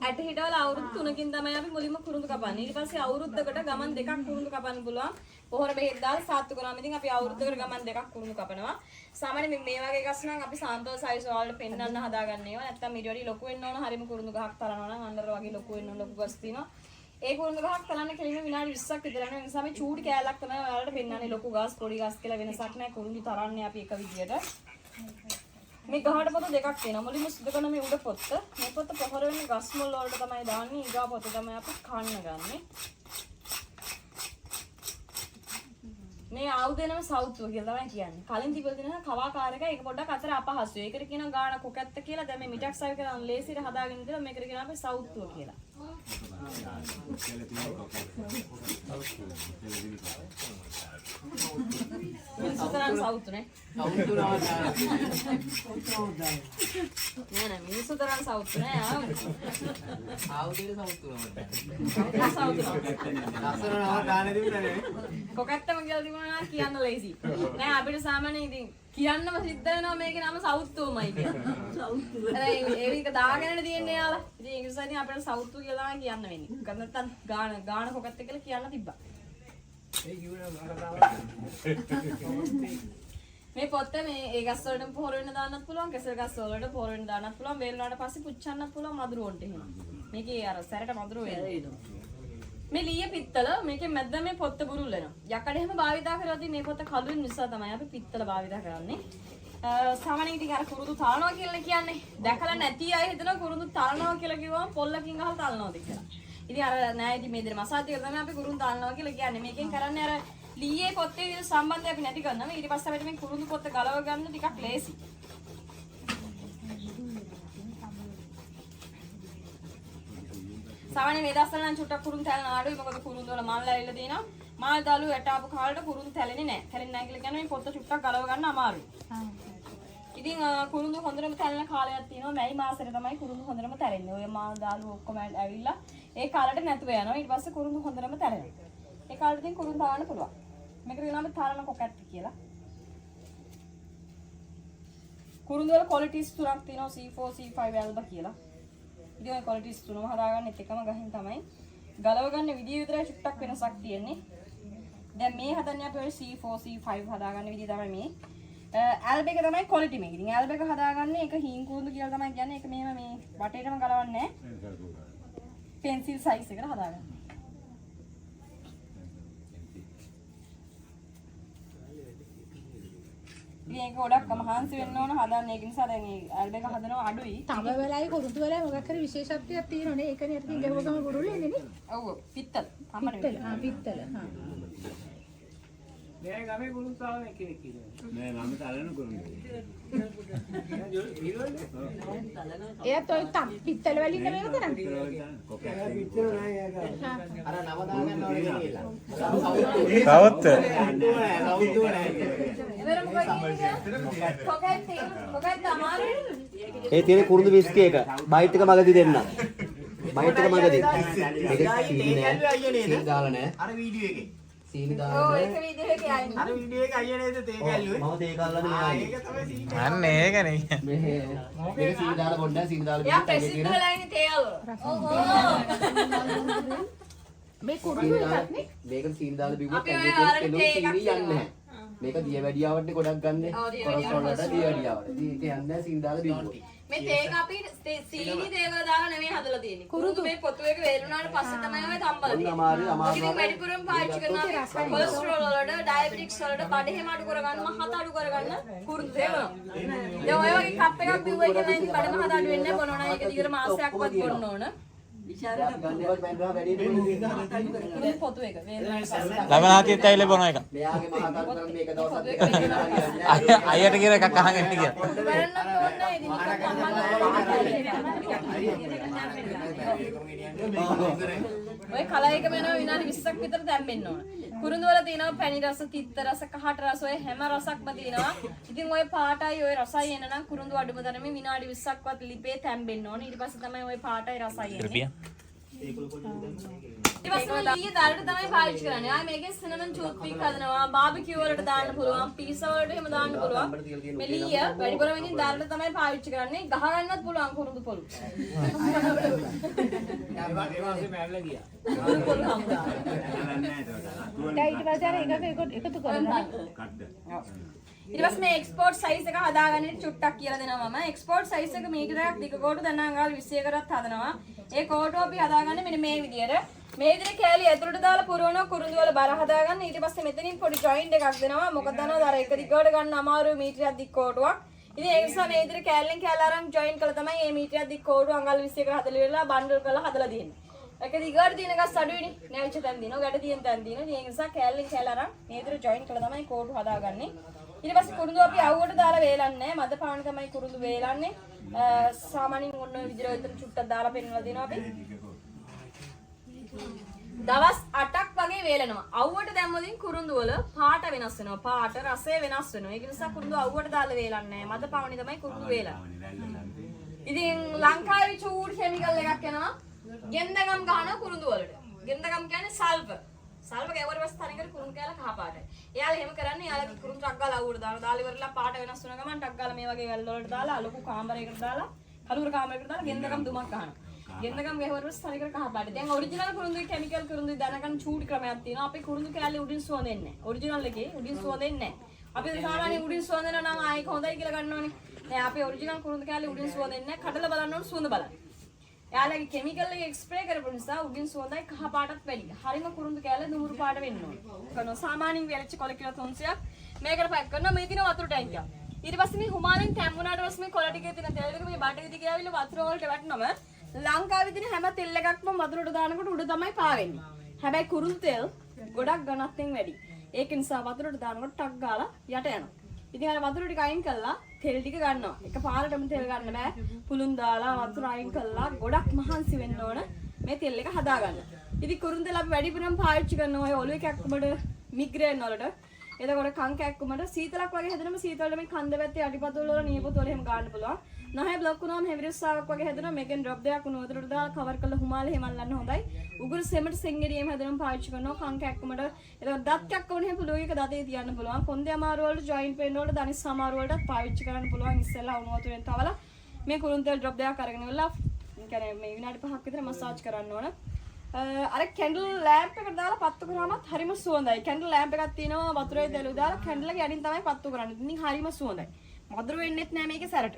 ඇට හිටවල අවුරුදු 3කින් තමයි අපි මුලින්ම කුරුඳු කපන්නේ. ඊට පස්සේ අවුරුද්දකට ගමන් දෙකක් කුරුඳු කපන්න පුළුවන්. පොහොර බෙහෙත් දාලා සාත්තු කරාම ඉතින් අපි අවුරුද්දකට ගමන් දෙකක් කුරුඳු කපනවා. සාමාන්‍යයෙන් මේ වගේ ගස් නම් අපි සාන්තල් සයිස් වලට පෙන්වන්න හදාගන්න ඒවා. නැත්තම් ඊට වඩා ලොකු වෙන්න ඕන. හරියම කුරුඳු ගහක් තරනවා නම් අnder වගේ ලොකු වෙන්න ඕන ලොකු ගස් තියෙනවා. ඒ කුරුඳු ගහක් තරන්න කෙලින්ම විනාඩි 20ක් විතර යන නිසා මේ චූටි කෑල්ලක් තමයි ඔයාලට පෙන්වන්නේ. ලොකු ගස් පොඩි ගස් කියලා වෙනසක් නැහැ. කුරුඳු තරන්නේ අපි එක විදියට. මේ ගහට පොත දෙකක් තියෙනවා. මුලින්ම සුදු කරන මේ උඩ පොත්ත. මේ පොත්ත පොහොර වෙන්නේ ගස් මුල් වලට තමයි දාන්නේ. ඊගා පොත තමයි අපි කන්න ගන්නෙ. මේ ආයුධ නම සෞතුව කියලා තමයි කියන්නේ. කලින් තිබෙල දෙනවා කවාකාරක ඒක පොඩ්ඩක් අතර අපහසුයි. ඒකට කියනවා ගාන කොකැත්ත කියලා. දැන් මේ මිටක් සවි කරන් ලේසියට හදාගෙන ඉඳලා මේකට කියනවා අපි සෞතුව කියලා. මිනිස්සුතරන් සෞතුනේ. නෑ මිනිස්සුතරන් සෞතුනේ. ආවුදේ සෞතුනම. කොකැත්තම කියලා තිබුණා කියන්න ලේසි. නෑ අපිට සාමාන්‍යයෙන් ඉතින් කියන්නම සිද්ධ වෙනවා මේකේ නම සෞතුවමයි කියලා. සෞතුව. ඒක දාගෙනනේ තියෙන්නේ යාලා. ඉතින් ඒ නිසා ඉතින් අපිට සෞතුව කියලා කියන්න වෙන්නේ. මොකද නැත්තම් ගාන කොකැත්ත කියලා කියන්න තිබ්බා. මේ පොත්ත මේ ඒ ගස් වලට පොහොර වෙන්න දාන්නත් පුළුවන්, කෙසෙල් ගස් වලට පොහොර වෙන්න දාන්නත් පුළුවන්, වේල් වලට පස්සේ පුච්චන්නත් පුළුවන් මදුරු වොන්ට එහෙම. මේකේ අර සැරට මදුරු වෙනවා. මේ ලීය පිත්තල මේකේ මැද්ද මේ පොත්ත බුරුල් වෙනවා. යකඩ එහෙම භාවිතා කරද්දී මේ පොත්ත කළු වෙන නිසා තමයි අපි පිත්තල භාවිතා කරන්නේ. සාමාන්‍යයෙන් ඉතින් අර කුරුඳු තලනවා කියලා කියන්නේ. දැකලා නැති අය හිතනවා කුරුඳු තලනවා කියලා කිව්වම පොල්ලකින් අහලා තලනවාද කියලා. ඉතින් අර නෑ ඉතින් මේ දෙන මසාජ් එක තමයි අපි කුරුඳු තලනවා කියලා කියන්නේ. මේකෙන් කරන්නේ අර ලීයේ පොත්තේ විතර සම්බන්ධය අපි නැති කරනවා. ඊට පස්සේ අපිට මේ කුරුඳු පොත්ත ගලව ගන්න ටිකක් ලේසි. සාමාන්‍ය මේ දවස්වල නම් චුට්ටක් කුරුඳු තැලන ආඩුයි. මොකද කුරුඳු වල මල් ඇවිල්ලා තියෙනවා. මාල් දාලු යට ආපු කාලේට කුරුඳු තැලෙන්නේ නැහැ. තැලෙන්නේ නැහැ කියලා කියන්නේ මේ පොත්ත චුට්ටක් ගලව ගන්න අමාරුයි. ඉතින් කුරුඳු හොඳටම තැලෙන කාලයක් තියෙනවා. මැයි මාසෙට තමයි කුරුඳු හොඳටම තැලෙන්නේ. ඔය මාල් දාලු ඔක්කොම ඇවිල්ලා ඒ කාලේට නැතුව යනවා. ඊට පස්සේ කුරුඳු හොඳටම තැලෙනවා. ඒ කාලෙට ඉතින් කුරුඳු දාන්න පුළුවන්. මේකට කියනවා අපි තරණ කොකැත්ත කියලා. කුරුඳු වල ක්වොලිටිස් තුනක් තියෙනවා. C4 C5 ඇල්බා කියලා. ඉතින් ඔය ක්වොලිටිස් තුනම හදාගන්න එකම ගහින් තමයි. ගලව ගන්න විදිය විතරයි චුට්ටක් වෙනසක් තියෙන්නේ. දැන් මේ හදන්නේ අපි ඔය C4 C5 හදාගන්න විදිය තමයි මේ. ඇල්බ එක තමයි ක්වොලිටි මේක. ඉතින් ඇල්බ එක හදාගන්නේ ඒක හීන් කුරුඳු කියලා තමයි කියන්නේ. ඒක මෙහෙම මේ වටේටම ගලවන්නේ නැහැ. පෙන්සිල් සයිස් එකට හදාගන්න. මේක ගොඩක් මහන්සි වෙන්න ඕන හදන්න. ඒක නිසා දැන් මේ ඇල්බ එක හදනවා අඩුයි. තව වෙලාවේ කුරුඳු වල මොකක් හරි විශේෂත්වයක් තියෙනවනේ. ඒකනේ අරකින් ගහුවම බුරුල් වෙන්නේ නේ. ඔව් පිත්තල. පිත්තල. පිත්තල. නෑ ගමේ කුරුඳු තාම එකෙක් කියලා. නෑ මම තලන කුරුඳු. එයාත් ඔය පිත්තල වලින් මේක කරන්නේ. පිත්තල නෑ ඒක. අර නම දාගන්න ඕනේ කියලා. සවුත් ඒ තියෙන කුරුඳු විස්කි එක බයිට් එක මගදී දෙන්න. බයිට් එක මගදී. ඒක සීනි නෑ. සීනි දාලා නෑ. අර වීඩියෝ එකේ. සීනි දාලා ඔව් නෑ. ඒක වීඩියෝ එකේ ආයි. අර වීඩියෝ එක අයියා නේද තේ ගැල්ලුවේ? මම තේ කල්ලානේ මෙයා. ඒක තමයි සීනි. අන්න ඒකනේ. මේ මේක සීනි දාලා පොඩ්ඩක් සීනි දාලා එයා ප්‍රසිද්ධ වෙලා ඉන්නේ තේයල් වල. ඔව් මේ කුරුඳු එකක් නේ. මේක සීනි දාලා බිව්වොත් අපි ඔය ඇඟේ ආරට තියෙන තේ සීනි එකක් යන්නේ නැහැ. තියෙනවා. මේක දිය වැඩියාවටනේ ගොඩක් ගන්නෙ. ඔව්, දිය කොරස් වැඩියාවට වලට දිය වැඩියාවට. ඉතින් ඒක යන්නේ නැහැ සීනි දාලා බිව්වොත්. මේ තේක අපි සීනි දේවල් දාලා නෙමෙයි හදලා තියෙන්නේ. කුරුඳු මේ පොතු එක වේලුණාට පස්සේ තමයි ඔය තම්බලා ඔන්න තියෙන්නේ. අමාරු ඉතින් වැඩිපුරම පාවිච්චි කරනවා කොලෙස්ටරෝල් වලට, ඩයබටික්ස් වලට, බඩ හැම අඩු කරගන්න, මහත අඩු කරගන්න කුරුඳු දේවල්. දැන් ඔය වගේ කප් එකක් බිව්වයි කියලා ඉතින් බඩ මහත අඩු වෙන්නේ නැහැ. බොනවා නම් ඒක දිගට මාසයක්වත් බොන්න ඕන. ගන්නවත් බැන්දා වැඩි නෙමෙයි. කුරුඳු පොතු එක වේලුණාට ලබනාතියත් ඇවිල්ලා බොන එක. මෙයාගේ මහා කල්පන මේක දවස් දෙකක් අයියට කියන එකක් අහන් එන්න කියලා. බලන්නත් ඕනේ ඉතින් ඔය කලයක වෙනවා විනාඩි 20ක් විතර දැම්මෙන්න ඕන. කුරුඳු වල තියෙනවා පැණි රස, තිත්ත රස, කහට රස ඔය හැම රසක්ම තියෙනවා. ඉතින් ඔය පාටයි ඔය රසයි එන නම් කුරුඳු අඩුම තරමේ විනාඩි 20ක්වත් ලිපේ තැම්බෙන්න ඕන. ඊට පස්සේ තමයි ඔය පාටයි රසයි එන්නේ. ඊට පස්සේ ලීය දාලට තමයි පාවිච්චි කරන්නේ. ආයේ මේකේ සිනමන් ටූත් පික් හදනවා, බාබිකියු වලට දාන්න පුළුවන්, පීසා වලට එහෙම දාන්න පුළුවන්. මේ ලීය වැඩිපුරම ඉතින් දාලට තමයි පාවිච්චි කරන්නේ. ගහ ගන්නත් පුළුවන් කුරුඳු පොළු. කුරුළු පොල් හම්දා. දැන් ඊට පස්සේ අර එකතු කරනවා. ඊට පස්සේ මේ එක්ස්පෝර්ට් සයිස් එක හදාගන්න චුට්ටක් කියලා දෙනවා මම. එක්ස්පෝර්ට් සයිස් එක මීටරයක් දිග කෝටු දැන් අඟල් 21කටත් හදනවා. ඒ කෝටුව අපි හදාගන්නේ මෙන්න මේ විදියට. මේ විදිහට කෑලි ඇතුළට දාලා පුරවනවා කුරුඳු වල බර හදාගන්න. ඊට පස්සේ මෙතනින් පොඩි ජොයින්ට් එකක් දෙනවා. මොකද දන්නවද අර එක දිගට ගන්න අමාරු මීටරයක් දිග කෝටුවක්. ඉතින් ඒ නිසා මේ විදිහට කෑල්ලෙන් කෑල්ල අරන් ජොයින්ට් කළා තමයි මේ මීටරයක් දිග කෝටුව අඟල් 21කට හදලා ඉවරලා බන්ඩල් කරලා හදලා දෙන්නේ. ඒක දිගට තියෙන එකස් අඩුයිනේ. නැවිච්ච තැන් දිනනවා, ගැට තියෙන තැන් දිනනවා. ඒ නිසා කෑල්ලෙන් කෑල්ල අරන් මේ විදිහට ජොයින්ට් කළා තමයි කෝටුව හදාගන්නේ. ඊට පස්සේ කුරුඳු අපි අවුවට දාලා වේලන්නේ නැහැ. මද පාන තමයි කුරුඳු වේලන්නේ. සාමාන්‍යයෙන් ඔන්න ඔය විදිහට විතර චුට්ටක් දාලා පෙන්නලා දෙනවා අපි. දවස් 8ක් වගේ වේලනවා. අවුවට දැම්මොතින් කුරුඳු වල පාට වෙනස් වෙනවා. පාට රසය වෙනස් වෙනවා. ඒක නිසා කුරුඳු අවුවට දාලා වේලන්නේ නැහැ. මද පාවනි තමයි කුරුඳු වේලන්නේ. ඉතින් ලංකාවේ චූඩ් කෙමිකල් එකක් එනවා. ගෙන්දගම් ගහනවා කුරුඳු වලට. ගෙන්දගම් කියන්නේ සල්ෆර්. සල්ෆර් ගැවුවට පස්සේ තනිකර කුරුඳු කෑල්ල කහ පාටයි. එයාලා එහෙම කරන්නේ එයාලගේ කුරුඳු ටක් ගාලා අවුවට දානවා. දාලා ඉවරලා පාට වෙනස් වෙන ගමන් ටක් ගාලා මේ වගේ වැල් වලට දාලා ලොකු කාමරයකට දාලා කලුර කාමරයකට දාලා ගෙන්දගම් දුමක් ගහනවා. ගෙන්දගම් ගැහුවට පස්සේ තනිකර කහ පාටයි. දැන් ඔරිජිනල් කුරුඳුයි කෙමිකල් කුරුඳුයි දැනගන්න චූඩ් ක්‍රමයක් තියෙනවා. අපි කුරුඳු කෑල්ලේ උඩින් සුවඳ එන්නේ නැහැ. ඔරිජිනල් එකේ උඩින් සුවඳ එන්නේ නැහැ. අපි සාමාන්‍යයෙන් උඩින් සුවඳ එනවා නම් ආයෙක හොඳයි කියලා ගන්නවනේ. දැන් අපි ඔරිජිනල් කුරුඳු කෑල්ලේ උඩින් සුවඳ එන්නේ නැහැ. කඩලා බලන්න ඕන සුවඳ බලන්න. එයාලගේ කෙමිකල් එක ස්ප්‍රේ කරපු නිසා උඩින් සුවඳයි කහ පාටත් වැඩි. හරිම කුරුඳු කෑල්ල දුමුරු පාට වෙන්න ඕන. කරනවා සාමාන්‍යයෙන් වෙලච්ච කොල කිලෝ 300ක් මේකට පැක් කරනවා. මේ දින වතුර ටැංකියක්. ඊට පස්සේ මේ හුමාලෙන් තැම්බුණාට පස්සේ මේ කොල ටිකේ තියෙන තෙල් ටික මේ බඩ විදි ගියාවිල්ලා වතුර වලට වැටෙනම ලංකාවේ තියෙන හැම තෙල් එකක්ම වතුරට දානකොට උඩ තමයි පාවෙන්නේ. හැබැයි කුරුඳු තෙල් ගොඩක් ගණන්ෙන් වැඩි. ඒක නිසා වතුරට දානකොට ටක් ගාලා යට යනවා. ඉතින් අර වතුර ටික අයින් කළා තෙල් ටික ගන්නවා. එකපාරටම තෙල් ගන්න බෑ. පුළුන් දාලා වතුර අයින් කළා ගොඩක් මහන්සි වෙන්න ඕන මේ තෙල් එක හදාගන්න. ඉතින් කුරුඳු තෙල් අපි වැඩිපුරම පාවිච්චි කරනවා ඔය ඔළුවේ කැක්කුමඩ මිග්‍රේන් වලට. එතකොට කන් කැක්කුමඩ සීතලක් වගේ හැදෙනම සීතලට මේ කන්ද පැත්තේ අඩිපතුල් වල නියපොතු වල එහෙම ගන්න පුළුවන්. නැහැ බ්ලොක් වුණාම හෙවිරිස්සාවක් වගේ හැදෙනවා. මේකෙන් ඩ්‍රොප් දෙකක් උණු වතුරට දාලා කවර් කරලා හුමාලේ හැමල්ලන්න හොඳයි. උගුරු සෙමට සෙන්ගෙඩි එහෙම හැදෙනම පාවිච්චි කරනවා. කන් කැක්කුමඩ එතකොට දත් කැක්කුමනේ එහෙම පුළුවන් එක දතේ තියන්න පුළුවන්. කොන්දේ අමාරු වලට ජොයින්ට් පේන් වලට දනිස් අමාරු වලටත් පාවිච්චි කරන්න පුළුවන්. ඉස්සෙල්ලා උණු වතුරෙන් තවලා මේ කුරුඳු තෙල් ඩ්‍රොප් දෙකක් අරගෙන ඉවරලා කියන්නේ මේ විනාඩි 5ක් විතර මසාජ් කරන්න ඕන. අර කැන්ඩල් ලෑම්ප් එකට දාලා පත්තු කරාමත් හරිම සුවඳයි. කැන්ඩල් ලෑම්ප් එකක් තියෙනවා වතුරේ තෙලු දාලා කැන්ඩල් එක යටින් තමයි පත්තු කරන්නේ. ඉතින් හරිම සුවඳයි. මధుර වෙන්නෙත් නෑ මේකේ සැරට.